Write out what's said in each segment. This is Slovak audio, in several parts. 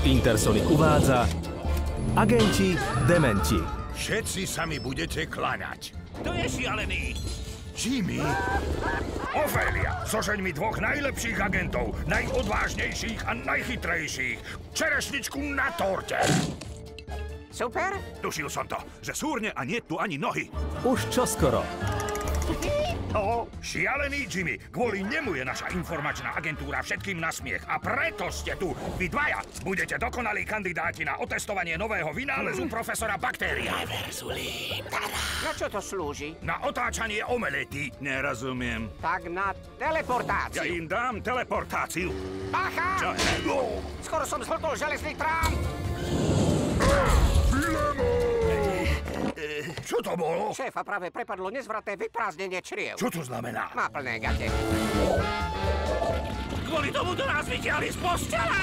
Intersonic uvádza Agenti Dementi. Všetci sa mi budete kláňať. To je šialený. Jimmy? Ophelia, zožeň mi dvoch najlepších agentov, najodvážnejších a najchytrejších. Čerešničku na torte. Super? Tušil som to, že súrne a nie tu ani nohy. Už čoskoro. Šialený Jimmy, kvôli nemu je naša informačná agentúra všetkým na smiech. A preto ste tu. Vy dvaja budete dokonalí kandidáti na otestovanie nového vynálezu profesora Baktéria. Na čo to slúži? Na otáčanie omelety. Nerozumiem. Tak na Ja teleportáciu. im dám teleportáciu. Bacha! Čo? Skoro som zhltol železný trám. Čo to bolo? Šéfa práve prepadlo nezvratné vyprázdnenie čriev. Čo to znamená? Má plné gate. Kvôli tomu to nás vytiahli z postele!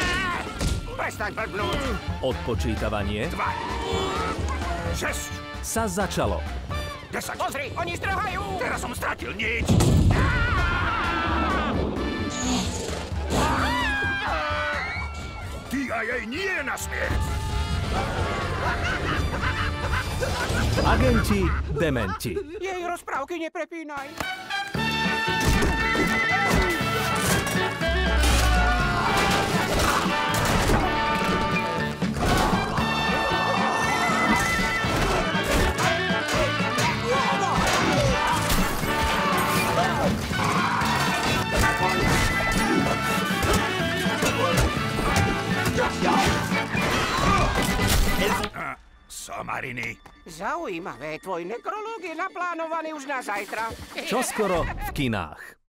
Prestaň blbnúť. Odpočítavanie 2, 6, sa začalo. 10. Pozri, oni zdrhajú. Teraz som stratil nič. Ty a jej nie je na smiech. Agenti Dementi. Jej rozprávky neprepínaj. Somariny. Zaujímavé, tvoj nekrológ je naplánovaný už na zajtra. Čoskoro v kinách.